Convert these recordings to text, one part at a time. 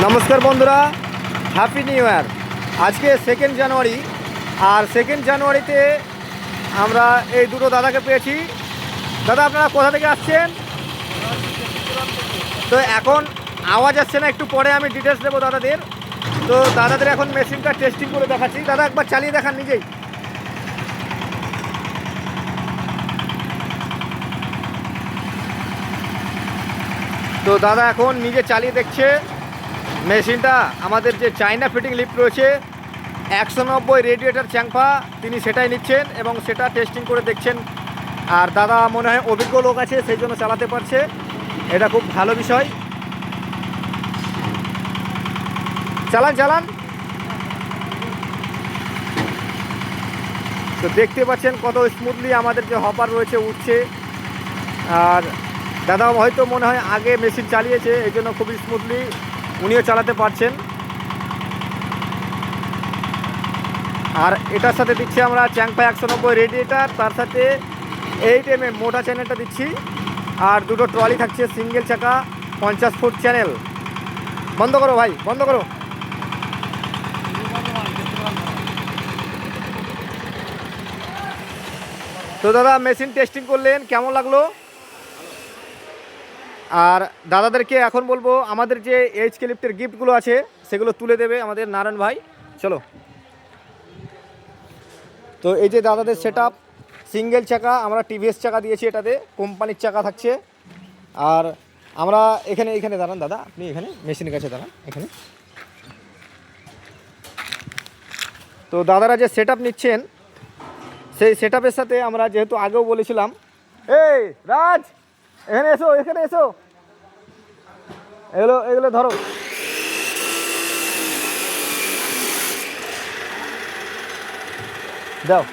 নমস্কার বন্ধুরা, happy new year. আজকে 2 জানুয়ারি, আর 2 জানুয়ারিতে আমরা এই দুটো দাদাকে পেয়েছি। দাদা, আপনারা কোথা থেকে আসছেন? তো এখন আওয়াজ আসছে না, একটু পরে আমি ডিটেলস দেবো দাদাদের। তো দাদাদের এখন মেশিনটা টেস্টিং করে দেখাচ্ছি। দাদা একবার চালিয়ে দেখান নিজেই। তো দাদা এখন নিজে চালিয়ে দেখছে মেশিনটা। আমাদের যে চায়না ফিটিং লিফট রয়েছে 190 রেডিয়েটার চ্যাংফা, তিনি সেটাই নিচ্ছেন এবং সেটা টেস্টিং করে দেখছেন। আর দাদা মনে হয় অভিজ্ঞ লোক আছে, সেই জন্য চালাতে পারছে। এটা খুব ভালো বিষয়। চালান চালান। তো দেখতে পাচ্ছেন কত স্মুথলি আমাদের যে হপার রয়েছে উঠছে। আর দাদা হয়তো মনে হয় আগে মেশিন চালিয়েছে, এই জন্য খুবই স্মুথলি উনিও চালাতে পারছেন। আর এটার সাথে দিচ্ছি আমরা চ্যাংফা 190 রেডিয়েটার, তার সাথে 8mm মোটা চ্যানেলটা দিচ্ছি। আর দুটো ট্রলি থাকছে সিঙ্গেল চাকা 50 ফুট চ্যানেল। বন্ধ করো ভাই, বন্ধ করো। তো দাদা মেশিন টেস্টিং করলেন, কেমন লাগলো? আর দাদাদেরকে এখন বলবো আমাদের যে এইচকে লিফটের গিফটগুলো আছে সেগুলো তুলে দেবে আমাদের নারায়ণ ভাই। চলো। তো এই যে দাদাদের সেটআপ, সিঙ্গেল চাকা, আমরা টিভিএস চাকা দিয়েছি, এটাতে কোম্পানির চাকা থাকছে। আর আমরা এখানে দাঁড়ান দাদা, আপনি এখানে মেশিনের কাছে দাঁড়ান এখানে। তো দাদারা যে সেটআপ নিচ্ছেন সেই সেটআপের সাথে আমরা যেহেতু আগেও বলেছিলাম, এই রাজ এখানে এসো, এখানে এসো, এগুলো এগুলো ধরো। দাও।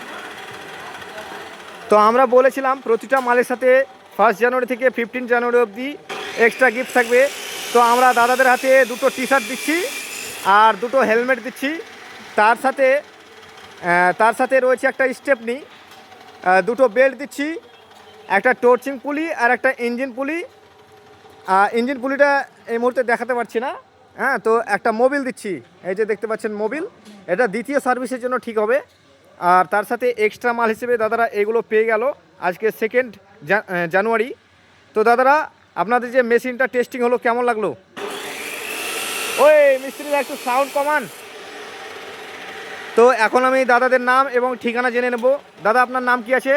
তো আমরা বলেছিলাম প্রতিটা মালের সাথে 1 জানুয়ারি থেকে 15 জানুয়ারি অবধি এক্সট্রা গিফট থাকবে। তো আমরা দাদাদের হাতে দুটো টি শার্ট দিচ্ছি আর দুটো হেলমেট দিচ্ছি। তার সাথে রয়েছে একটা স্টেপনি, দুটো বেল্ট দিচ্ছি, একটা টর্চিং পুলি আর একটা ইঞ্জিন পুলি। ইঞ্জিন পুলিটা এই মুহূর্তে দেখাতে পারছি না। হ্যাঁ, তো একটা মোবিল দিচ্ছি, এই যে দেখতে পাচ্ছেন মোবিল, এটা দ্বিতীয় সার্ভিসের জন্য ঠিক হবে। আর তার সাথে এক্সট্রা মাল হিসেবে দাদারা এগুলো পেয়ে গেল আজকে 2 জানুয়ারি। তো দাদারা আপনাদের যে মেশিনটা টেস্টিং হলো কেমন লাগলো? ওই মিস্ত্রিরা একটু সাউন্ড কমান। তো এখন আমি দাদাদের নাম এবং ঠিকানা জেনে নেব। দাদা আপনার নাম কি আছে?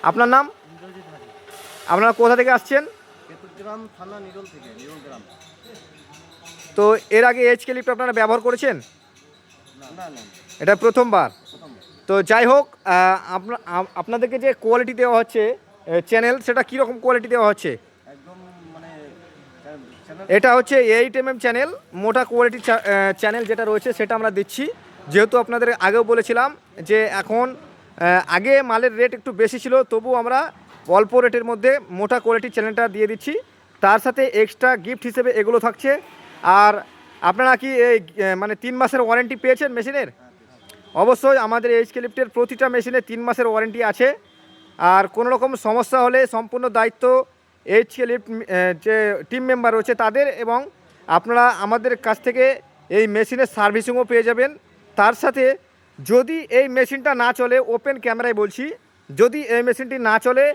আপনার নাম? আপনারা কোথা থেকে আসছেন? তো এর আগে এইচকে লিফট আপনারা ব্যবহার করেছেন? এটা প্রথমবার। তো যাই হোক, আপনাদেরকে যে কোয়ালিটি দেওয়া হচ্ছে চ্যানেল, সেটা কীরকম কোয়ালিটি দেওয়া হচ্ছে? এটা হচ্ছে 8mm চ্যানেল, মোটা কোয়ালিটি চ্যানেল যেটা রয়েছে সেটা আমরা দিচ্ছি। যেহেতু আপনাদের আগেও বলেছিলাম যে এখন আগে মালের রেট একটু বেশি ছিল, তবু আমরা অল্প রেটের মধ্যে মোটা কোয়ালিটির চ্যানেলটা দিয়ে দিচ্ছি। তার সাথে এক্সট্রা গিফট হিসেবে এগুলো থাকছে। আর আপনারা কি এই 3 মাসের ওয়ারেন্টি পেয়েছেন মেশিনের? অবশ্যই আমাদের এইচকে লিফটের প্রতিটা মেশিনে 3 মাসের ওয়ারেন্টি আছে। আর কোনো রকম সমস্যা হলে সম্পূর্ণ দায়িত্ব এইচকে লিফট যে টিম মেম্বার রয়েছে তাদের, এবং আপনারা আমাদের কাছ থেকে এই মেশিনের সার্ভিসিংও পেয়ে যাবেন। তার সাথে যদি এই মেশিনটা না চলে, ওপেন ক্যামেরায় বলছি, যদি এই মেশিনটি না চলে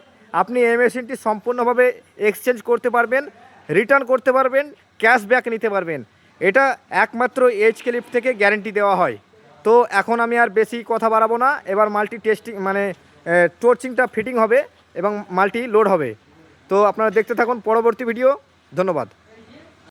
আপনি এই মেশিনটি সম্পূর্ণভাবে এক্সচেঞ্জ করতে পারবেন, রিটার্ন করতে পারবেন, ক্যাশব্যাক নিতে পারবেন। এটা একমাত্র এইচকে লিফট থেকে গ্যারেন্টি দেওয়া হয়। তো এখন আমি আর বেশি কথা বাড়াবো না, এবার মাল্টি টেস্টিং টর্চিংটা ফিটিং হবে এবং মাল্টি লোড হবে। তো আপনারা দেখতে থাকুন পরবর্তী ভিডিও। ধন্যবাদ।